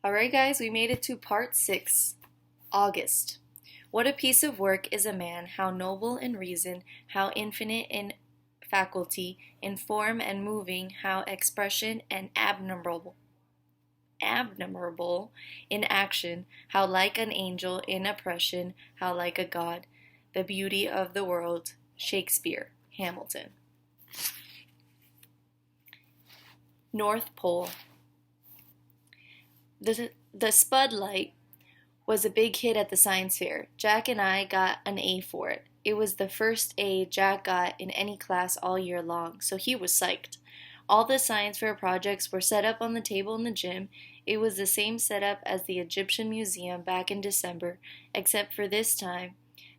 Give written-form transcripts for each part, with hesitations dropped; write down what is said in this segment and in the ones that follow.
Alright, guys, we made it to part 6, August. What a piece of work is a man, how noble in reason, how infinite in faculty, in form and moving, how expression and abnormal in action, how like an angel in oppression, how like a god, the beauty of the world. Shakespeare, Hamilton. North Pole. The Spud Light was a big hit at the science fair. Jack and I got an A for it. It was the first A Jack got in any class all year long, so he was psyched. All the science fair projects were set up on the table in the gym. It was the same setup as the Egyptian Museum back in December, except for this time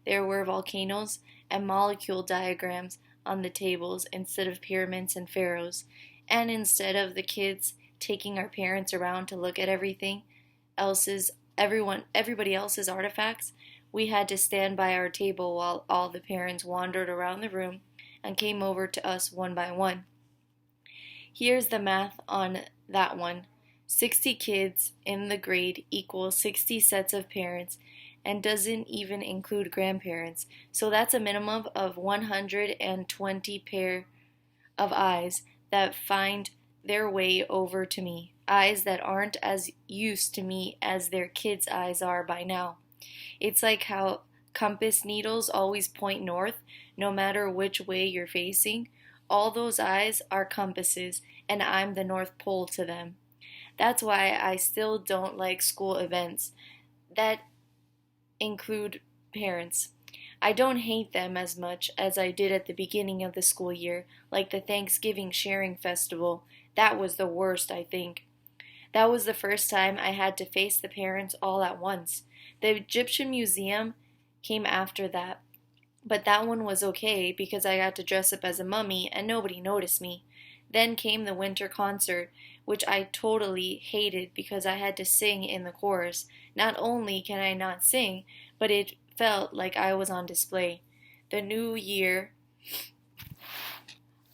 there were volcanoes and molecule diagrams on the tables instead of pyramids and pharaohs, and instead of the kids taking our parents around to look at everybody else's artifacts, we had to stand by our table while all the parents wandered around the room and came over to us one by one. Here's the math on that one. 60 kids in the grade equals 60 sets of parents and doesn't even include grandparents, so that's a minimum of 120 pair of eyes that find their way over to me, eyes that aren't as used to me as their kids' eyes are by now. It's like how compass needles always point north, no matter which way you're facing. All those eyes are compasses, and I'm the North Pole to them. That's why I still don't like school events that include parents. I don't hate them as much as I did at the beginning of the school year, like the Thanksgiving sharing festival. That was the worst, I think. That was the first time I had to face the parents all at once. The Egyptian Museum came after that, but that one was okay because I got to dress up as a mummy and nobody noticed me. Then came the winter concert, which I totally hated because I had to sing in the chorus. Not only can I not sing, but it felt like I was on display. The New Year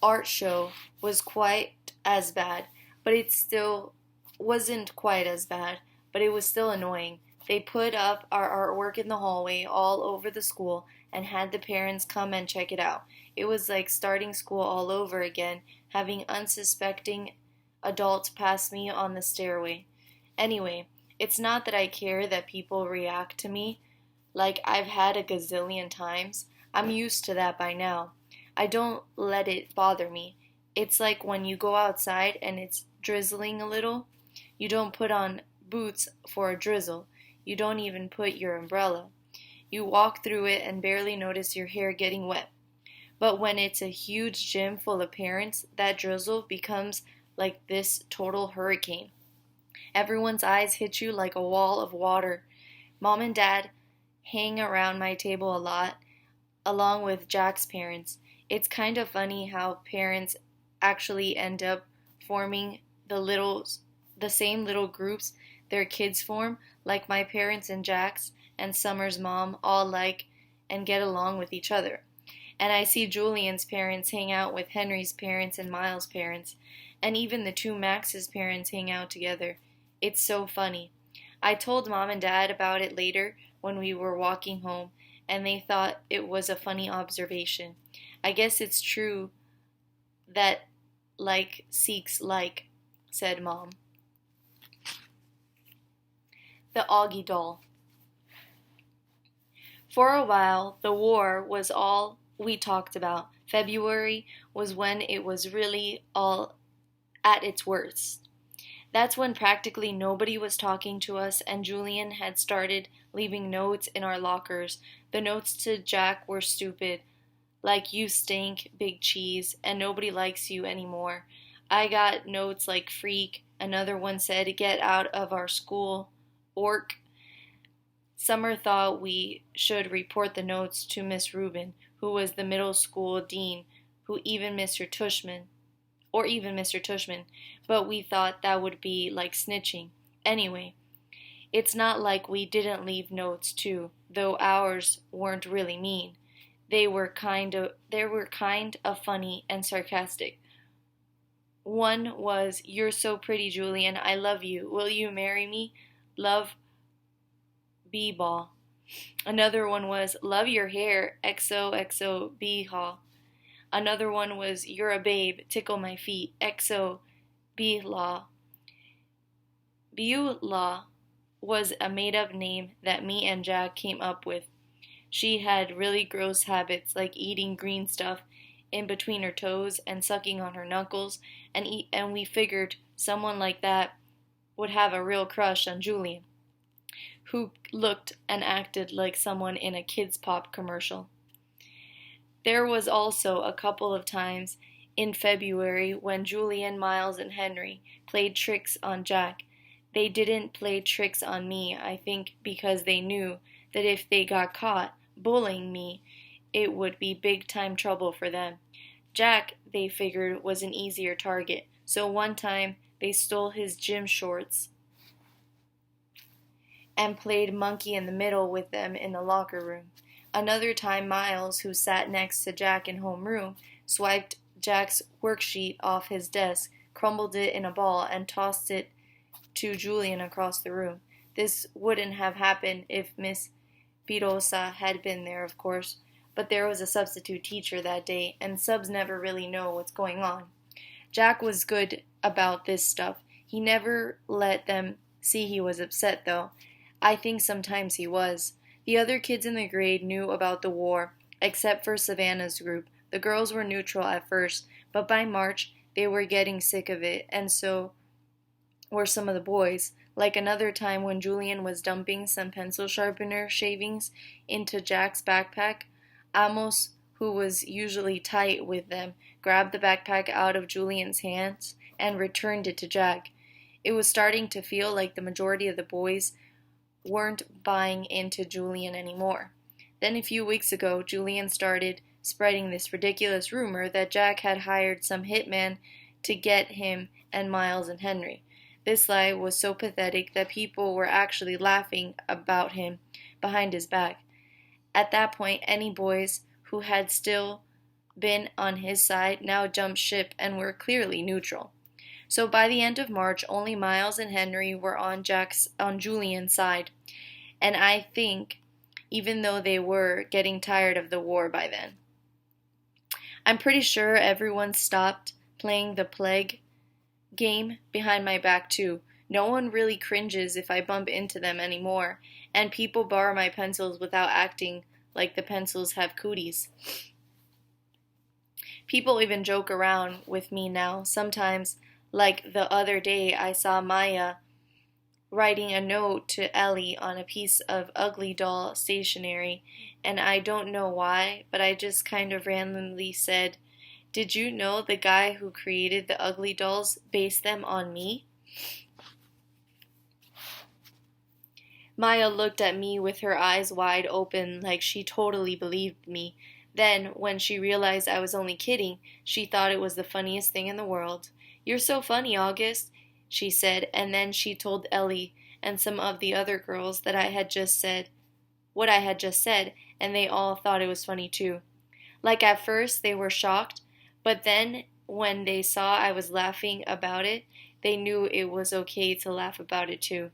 art show was quite as bad, but it still wasn't quite as bad, but it was still annoying. They put up our artwork in the hallway all over the school and had the parents come and check it out. It was like starting school all over again, having unsuspecting adults pass me on the stairway. Anyway, it's not that I care that people react to me like I've had a gazillion times. I'm used to that by now. I don't let it bother me. It's like when you go outside and it's drizzling a little. You don't put on boots for a drizzle. You don't even put your umbrella. You walk through it and barely notice your hair getting wet. But when it's a huge gym full of parents, that drizzle becomes like this total hurricane. Everyone's eyes hit you like a wall of water. Mom and Dad hang around my table a lot, along with Jack's parents. It's kind of funny how parents actually end up forming the same little groups their kids form, like my parents and Jack's and Summer's mom all like and get along with each other. And I see Julian's parents hang out with Henry's parents and Miles' parents, and even the two Max's parents hang out together. It's so funny. I told Mom and Dad about it later when we were walking home, and they thought it was a funny observation. I guess it's true that like seeks like, said Mom. The Augie doll. For a while, the war was all we talked about. February was when it was really all at its worst. That's when practically nobody was talking to us, and Julian had started leaving notes in our lockers. The notes to Jack were stupid, like "you stink, big cheese," and "nobody likes you anymore." I got notes like "freak." Another one said "get out of our school, orc." Summer thought we should report the notes to Miss Rubin, who was the middle school dean, or even Mr. Tushman, but we thought that would be like snitching. Anyway, it's not like we didn't leave notes too, though ours weren't really mean. They were kind of funny and sarcastic. One was, "You're so pretty, Julian. I love you. Will you marry me? Love, B-ball." Another one was, "Love your hair. XOXO B-haw." Another one was, "You're a babe. Tickle my feet. XO B-law." Beulah was a made-up name that me and Jack came up with. She had really gross habits like eating green stuff in between her toes and sucking on her knuckles, and we figured someone like that would have a real crush on Julian, who looked and acted like someone in a Kids Pop commercial. There was also a couple of times in February when Julian, Miles, and Henry played tricks on Jack. They didn't play tricks on me, I think because they knew that if they got caught bullying me, it would be big time trouble for them. Jack, they figured, was an easier target, so one time they stole his gym shorts and played monkey in the middle with them in the locker room. Another time, Miles, who sat next to Jack in homeroom, swiped Jack's worksheet off his desk, crumbled it in a ball, and tossed it to Julian across the room. This wouldn't have happened if Miss Pirosa had been there, of course, but there was a substitute teacher that day, and subs never really know what's going on. Jack was good about this stuff. He never let them see he was upset, though. I think sometimes he was. The other kids in the grade knew about the war, except for Savannah's group. The girls were neutral at first, but by March they were getting sick of it, and so were some of the boys. Like another time when Julian was dumping some pencil sharpener shavings into Jack's backpack, Amos, who was usually tight with them, grabbed the backpack out of Julian's hands and returned it to Jack. It was starting to feel like the majority of the boys weren't buying into Julian anymore. Then a few weeks ago, Julian started spreading this ridiculous rumor that Jack had hired some hitman to get him and Miles and Henry. This lie was so pathetic that people were actually laughing about him behind his back. At that point, any boys who had still been on his side now jumped ship and were clearly neutral. So by the end of March, only Miles and Henry were on Julian's side, and I think even though they were getting tired of the war by then. I'm pretty sure everyone stopped playing the plague game behind my back too. No one really cringes if I bump into them anymore, and people borrow my pencils without acting like the pencils have cooties. People even joke around with me now. Sometimes, like the other day, I saw Maya writing a note to Ellie on a piece of ugly doll stationery, and I don't know why, but I just kind of randomly said, "Did you know the guy who created the ugly dolls based them on me?" Maya looked at me with her eyes wide open like she totally believed me. Then, when she realized I was only kidding, she thought it was the funniest thing in the world. "You're so funny, August," she said, and then she told Ellie and some of the other girls that I had just said what I had just said, and they all thought it was funny too. Like at first they were shocked, but then when they saw I was laughing about it, they knew it was okay to laugh about it too.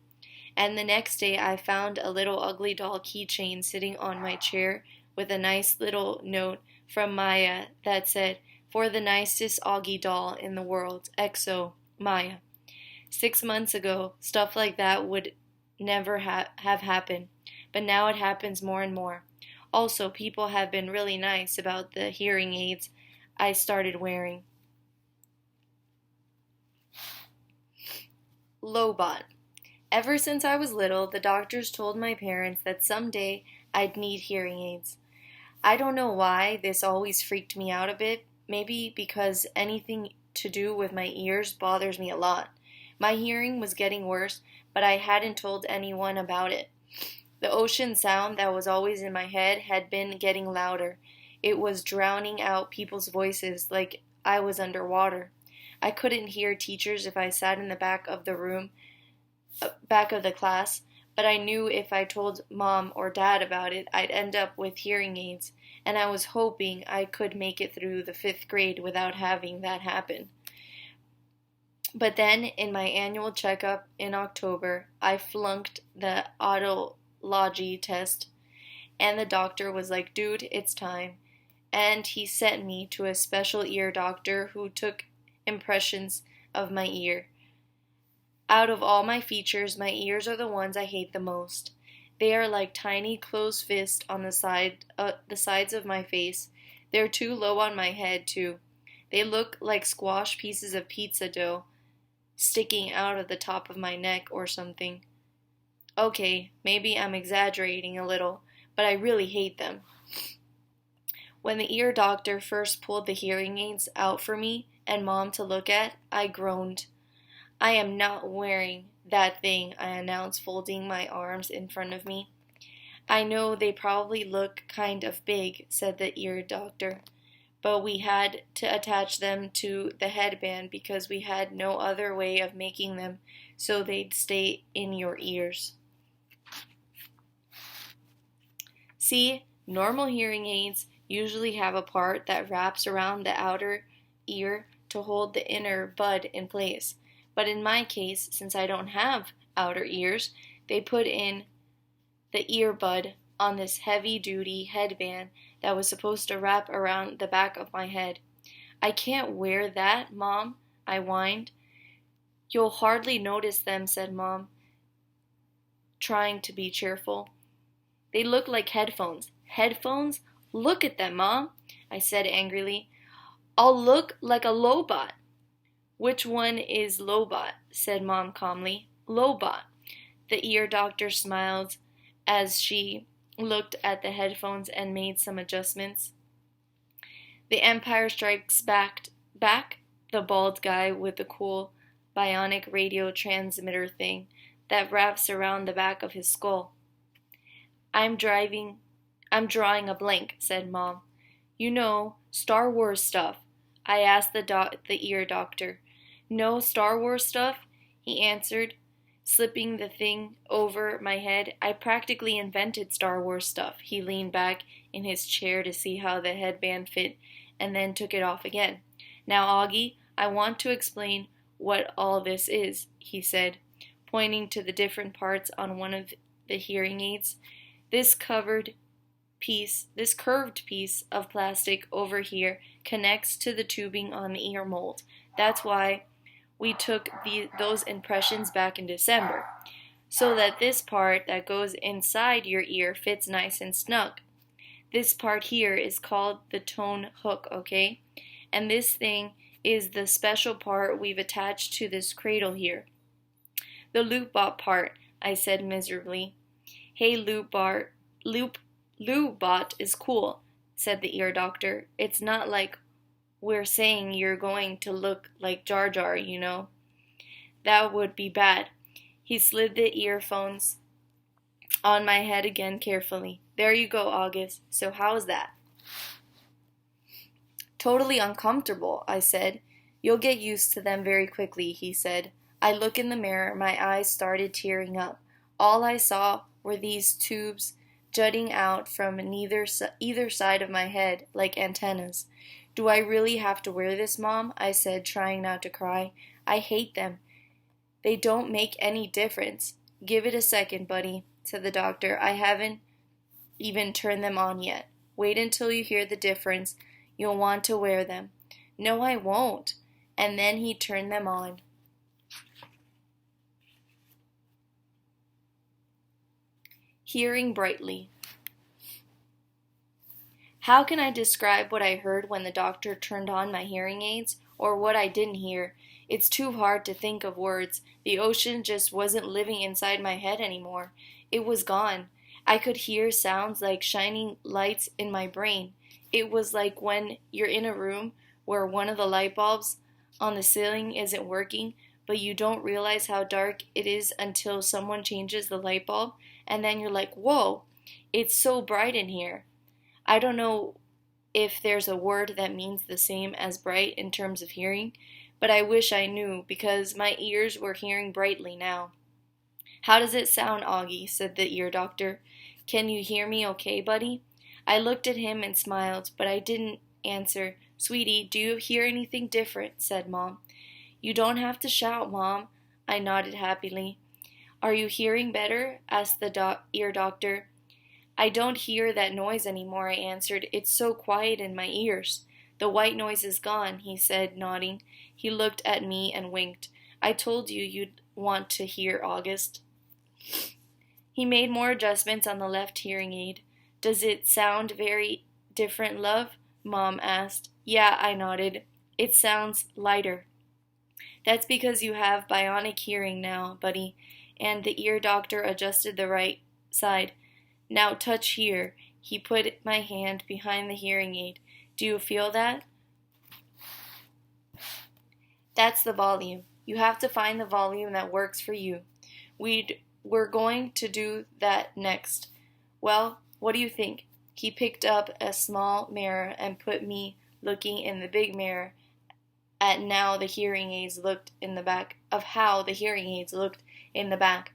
And the next day I found a little ugly doll keychain sitting on my chair with a nice little note from Maya that said, "For the nicest Augie doll in the world, XO, Maya." 6 months ago, stuff like that would never have happened, but now it happens more and more. Also, people have been really nice about the hearing aids I started wearing. Lobot. Ever since I was little, the doctors told my parents that someday I'd need hearing aids. I don't know why this always freaked me out a bit, maybe because anything to do with my ears bothers me a lot. My hearing was getting worse, but I hadn't told anyone about it. The ocean sound that was always in my head had been getting louder. It was drowning out people's voices like I was underwater. I couldn't hear teachers if I sat in the back of the class, but I knew if I told Mom or Dad about it, I'd end up with hearing aids, and I was hoping I could make it through the 5th grade without having that happen. But then, in my annual checkup in October, I flunked the otology test, and the doctor was like, dude, it's time. And he sent me to a special ear doctor who took impressions of my ear. Out of all my features, my ears are the ones I hate the most. They are like tiny closed fists on the sides of my face. They're too low on my head, too. They look like squash pieces of pizza dough sticking out of the top of my neck or something. Okay, maybe I'm exaggerating a little, but I really hate them. When the ear doctor first pulled the hearing aids out for me and Mom to look at, I groaned. I am not wearing that thing, I announced, folding my arms in front of me. I know they probably look kind of big, said the ear doctor, but we had to attach them to the headband because we had no other way of making them so they'd stay in your ears. See, normal hearing aids usually have a part that wraps around the outer ear to hold the inner bud in place. But in my case, since I don't have outer ears, they put in the earbud on this heavy-duty headband that was supposed to wrap around the back of my head. I can't wear that, Mom, I whined. You'll hardly notice them, said Mom, trying to be cheerful. They look like headphones. Headphones? Look at them, Mom, I said angrily. I'll look like a lobot. Which one is lobot? Said Mom calmly. Lobot. The ear doctor smiled as she looked at the headphones and made some adjustments. The Empire Strikes Back, the bald guy with the cool bionic radio transmitter thing that wraps around the back of his skull. I'm drawing a blank, said Mom. You know, Star Wars stuff. I asked the ear doctor. No Star Wars stuff, he answered, slipping the thing over my head. I practically invented Star Wars stuff. He leaned back in his chair to see how the headband fit and then took it off again. Now, Augie, I want to explain what all this is, he said, pointing to the different parts on one of the hearing aids. This curved piece of plastic over here connects to the tubing on the ear mold. That's why we took those impressions back in December, so that this part that goes inside your ear fits nice and snug. This part here is called the tone hook, okay? And this thing is the special part we've attached to this cradle here. The loopbot part, I said miserably. Hey, loopbot is cool, said the ear doctor. It's not like we're saying you're going to look like Jar Jar, you know. That would be bad. He slid the earphones on my head again carefully. There you go, August. So how's that? Totally uncomfortable, I said. You'll get used to them very quickly, he said. I looked in the mirror. My eyes started tearing up. All I saw were these tubes jutting out from either side of my head like antennas. Do I really have to wear this, Mom? I said, trying not to cry. I hate them. They don't make any difference. Give it a second, buddy, said the doctor. I haven't even turned them on yet. Wait until you hear the difference. You'll want to wear them. No, I won't. And then he turned them on. Hearing brightly. How can I describe what I heard when the doctor turned on my hearing aids, or what I didn't hear? It's too hard to think of words. The ocean just wasn't living inside my head anymore. It was gone. I could hear sounds like shining lights in my brain. It was like when you're in a room where one of the light bulbs on the ceiling isn't working, but you don't realize how dark it is until someone changes the light bulb, and then you're like, whoa, it's so bright in here. I don't know if there's a word that means the same as bright in terms of hearing, but I wish I knew because my ears were hearing brightly now. How does it sound, Augie? Said the ear doctor. Can you hear me okay, buddy? I looked at him and smiled, but I didn't answer. Sweetie, do you hear anything different? Said Mom. You don't have to shout, Mom. I nodded happily. Are you hearing better? Asked the ear doctor. I don't hear that noise anymore, I answered. It's so quiet in my ears. The white noise is gone, he said, nodding. He looked at me and winked. I told you you'd want to hear, August. He made more adjustments on the left hearing aid. Does it sound very different, love? Mom asked. Yeah, I nodded. It sounds lighter. That's because you have bionic hearing now, buddy. And the ear doctor adjusted the right side. Now touch here. He put my hand behind the hearing aid. Do you feel that? That's the volume. You have to find the volume that works for you. We're going to do that next. Well, what do you think? He picked up a small mirror and put me looking in the big mirror at now the hearing aids looked in the back of how the hearing aids looked in the back.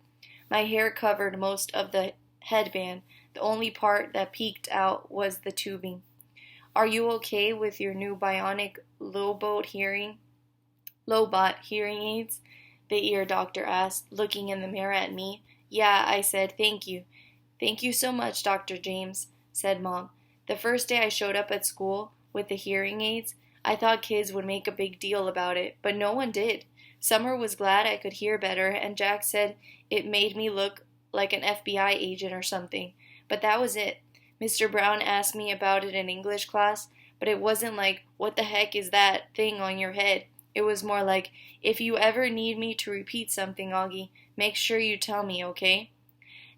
My hair covered most of the headband. The only part that peeked out was the tubing. Are you okay with your new bionic lowbot hearing aids? The ear doctor asked, looking in the mirror at me. Yeah, I said, thank you. Thank you so much, Dr. James, said Mom. The first day I showed up at school with the hearing aids, I thought kids would make a big deal about it, but no one did. Summer was glad I could hear better, and Jack said it made me look like an FBI agent or something. But that was it. Mr. Brown asked me about it in English class, but it wasn't like, what the heck is that thing on your head? It was more like, if you ever need me to repeat something, Augie, make sure you tell me, okay?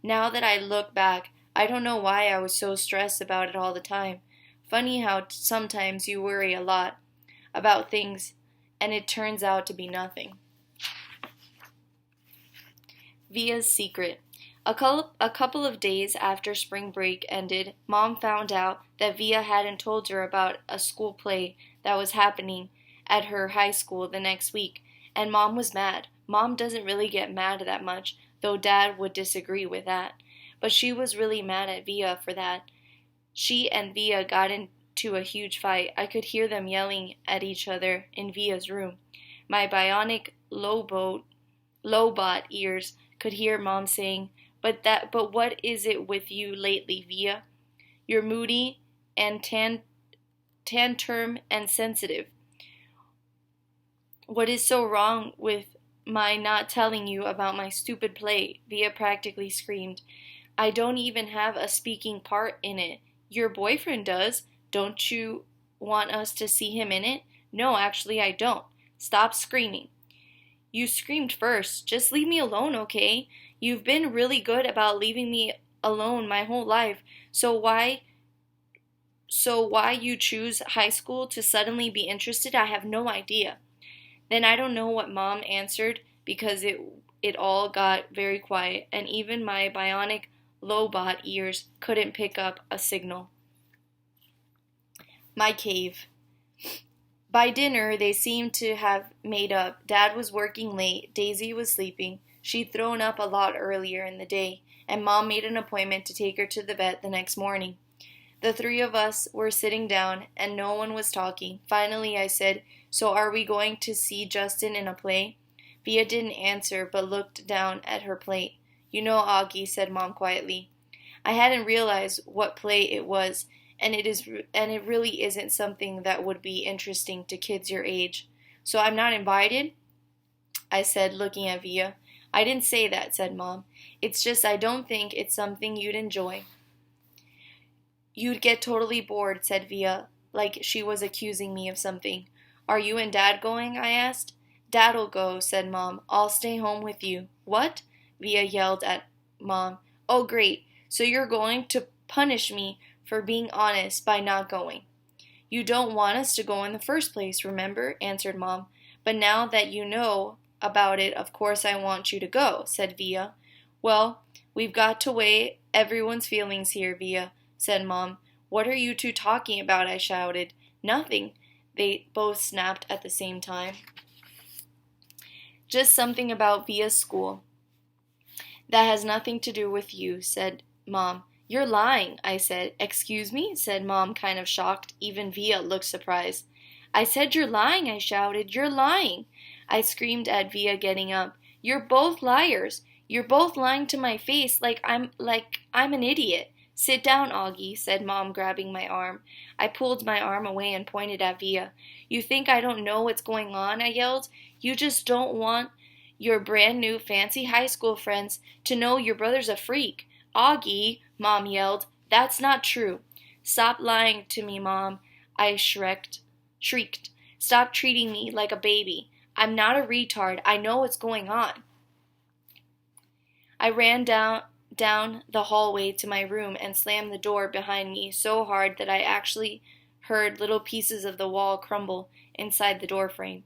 Now that I look back, I don't know why I was so stressed about it all the time. Funny how sometimes you worry a lot about things and it turns out to be nothing. Via's secret. A couple of days after spring break ended, Mom found out that Via hadn't told her about a school play that was happening at her high school the next week, and Mom was mad. Mom doesn't really get mad that much, though Dad would disagree with that. But she was really mad at Via for that. She and Via got into a huge fight. I could hear them yelling at each other in Via's room. My bionic lowbot ears could hear Mom saying, But what is it with you lately, Via? You're moody and tantrum and sensitive. What is so wrong with my not telling you about my stupid play? Via practically screamed. I don't even have a speaking part in it. Your boyfriend does. Don't you want us to see him in it? No, actually I don't. Stop screaming. You screamed first. Just leave me alone, okay? You've been really good about leaving me alone my whole life. So why you choose high school to suddenly be interested, I have no idea. Then I don't know what Mom answered because it all got very quiet and even my bionic lowbot ears couldn't pick up a signal. My cave. By dinner, they seemed to have made up. Dad was working late. Daisy was sleeping. She'd thrown up a lot earlier in the day, and Mom made an appointment to take her to the vet the next morning. The three of us were sitting down, and no one was talking. Finally, I said, So are we going to see Justin in a play? Via didn't answer, but looked down at her plate. You know, Augie, said Mom quietly. I hadn't realized what play it was, and it really isn't something that would be interesting to kids your age. So I'm not invited? I said, looking at Via. I didn't say that, said Mom. It's just I don't think it's something you'd enjoy. You'd get totally bored, said Via, like she was accusing me of something. Are you and Dad going? I asked. Dad'll go, said Mom. I'll stay home with you. What? Via yelled at Mom. Oh, great. So you're going to punish me for being honest by not going. You don't want us to go in the first place, remember? Answered Mom. But now that you know about it, of course I want you to go, said Via. Well, we've got to weigh everyone's feelings here, Via, said Mom. What are you two talking about? I shouted. Nothing, they both snapped at the same time. Just something about Via's school. That has nothing to do with you, said Mom. You're lying, I said. Excuse me, said Mom, kind of shocked. Even Via looked surprised. I said you're lying, I shouted. You're lying. I screamed at Via, getting up. You're both liars. You're both lying to my face like I'm an idiot. Sit down, Augie, said Mom, grabbing my arm. I pulled my arm away and pointed at Via. You think I don't know what's going on? I yelled. You just don't want your brand new fancy high school friends to know your brother's a freak. Augie, Mom yelled. That's not true. Stop lying to me, Mom, I shrieked. Stop treating me like a baby. I'm not a retard. I know what's going on. I ran down the hallway to my room and slammed the door behind me so hard that I actually heard little pieces of the wall crumble inside the doorframe.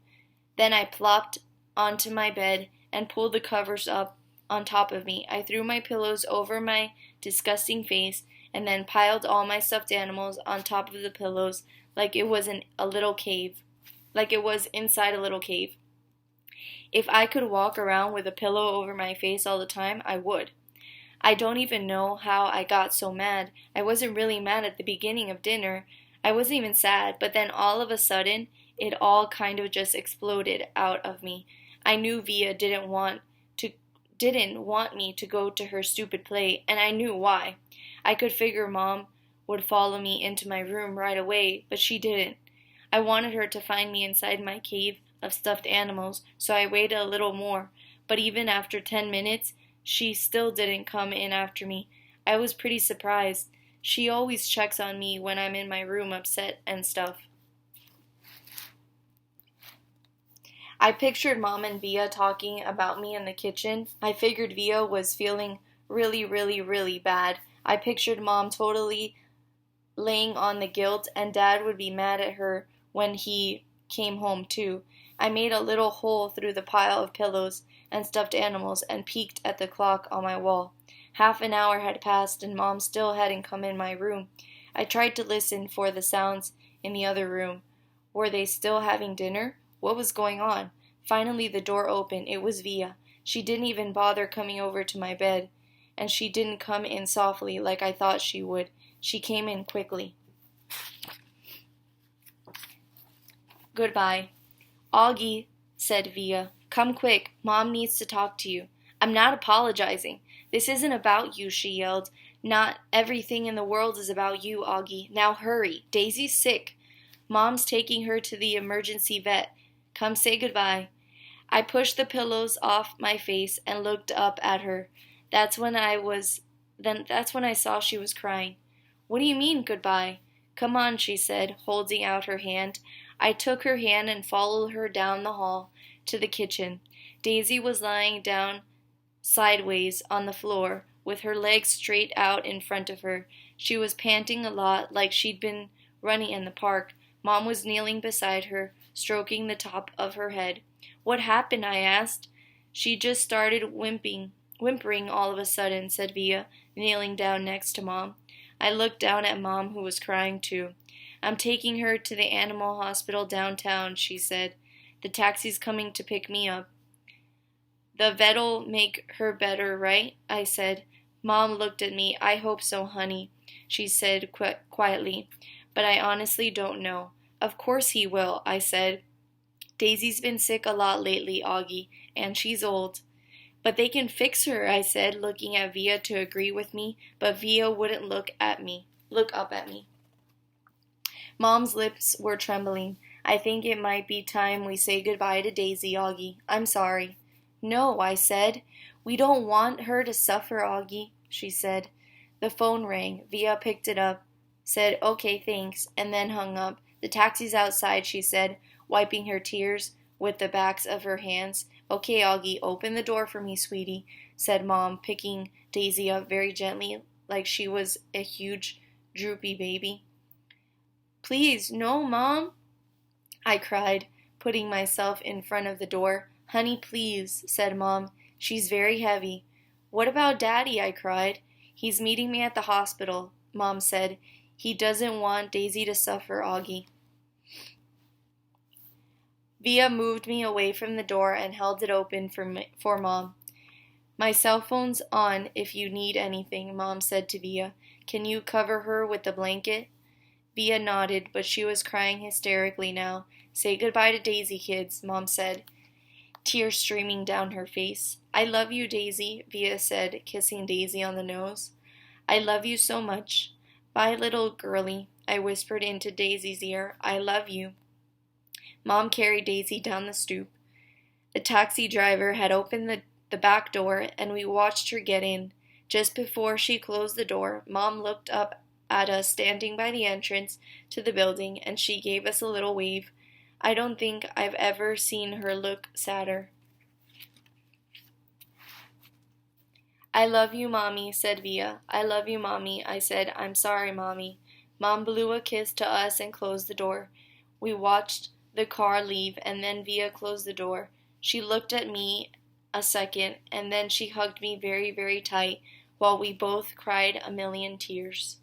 Then I plopped onto my bed and pulled the covers up on top of me. I threw my pillows over my disgusting face and then piled all my stuffed animals on top of the pillows like it was inside a little cave. If I could walk around with a pillow over my face all the time, I would. I don't even know how I got so mad. I wasn't really mad at the beginning of dinner. I wasn't even sad, but then all of a sudden, it all kind of just exploded out of me. I knew Via didn't want me to go to her stupid play, and I knew why. I could figure Mom would follow me into my room right away, but she didn't. I wanted her to find me inside my cave of stuffed animals, so I waited a little more, but even after 10 minutes, she still didn't come in after me. I was pretty surprised. She always checks on me when I'm in my room upset and stuff. I pictured Mom and Via talking about me in the kitchen. I figured Via was feeling really, really, really bad. I pictured Mom totally laying on the guilt, and Dad would be mad at her when he came home too. I made a little hole through the pile of pillows and stuffed animals and peeked at the clock on my wall. Half an hour had passed and Mom still hadn't come in my room. I tried to listen for the sounds in the other room. Were they still having dinner? What was going on? Finally the door opened. It was Via. She didn't even bother coming over to my bed, and she didn't come in softly like I thought she would. She came in quickly. Goodbye. Augie, said Via, come quick. Mom needs to talk to you. I'm not apologizing. This isn't about you, she yelled. Not everything in the world is about you, Augie. Now hurry. Daisy's sick. Mom's taking her to the emergency vet. Come say goodbye. I pushed the pillows off my face and looked up at her. That's when I saw she was crying. What do you mean, goodbye? Come on, she said, holding out her hand. I took her hand and followed her down the hall to the kitchen. Daisy was lying down sideways on the floor, with her legs straight out in front of her. She was panting a lot, like she'd been running in the park. Mom was kneeling beside her, stroking the top of her head. What happened? I asked. She just started whimpering all of a sudden, said Via, kneeling down next to Mom. I looked down at Mom, who was crying too. I'm taking her to the animal hospital downtown, she said. The taxi's coming to pick me up. The vet'll make her better, right? I said. Mom looked at me. I hope so, honey, she said quietly. But I honestly don't know. Of course he will, I said. Daisy's been sick a lot lately, Augie, and she's old. But they can fix her, I said, looking at Via to agree with me, but Via wouldn't look up at me. Mom's lips were trembling. I think it might be time we say goodbye to Daisy, Augie. I'm sorry. No, I said. We don't want her to suffer, Augie, she said. The phone rang. Via picked it up, said, okay, thanks, and then hung up. The taxi's outside, she said, wiping her tears with the backs of her hands. Okay, Augie, open the door for me, sweetie, said Mom, picking Daisy up very gently like she was a huge, droopy baby. Please, no, Mom, I cried, putting myself in front of the door. Honey, please, said Mom. She's very heavy. What about Daddy? I cried. He's meeting me at the hospital, Mom said. He doesn't want Daisy to suffer, Augie. Via moved me away from the door and held it open for Mom. My cell phone's on if you need anything, Mom said to Via. Can you cover her with the blanket? Via nodded, but she was crying hysterically now. Say goodbye to Daisy, kids, Mom said. tears streaming down her face. I love you, Daisy, Via said, kissing Daisy on the nose. I love you so much. Bye, little girlie, I whispered into Daisy's ear. I love you. Mom carried Daisy down the stoop. The taxi driver had opened the back door, and we watched her get in. Just before she closed the door, Mom looked up at us standing by the entrance to the building, and she gave us a little wave. I don't think I've ever seen her look sadder. I love you, Mommy, said Via. I love you, Mommy, I said. I'm sorry, Mommy. Mom blew a kiss to us and closed the door. We watched the car leave, and then Via closed the door. She looked at me a second, and then she hugged me very, very tight while we both cried a million tears.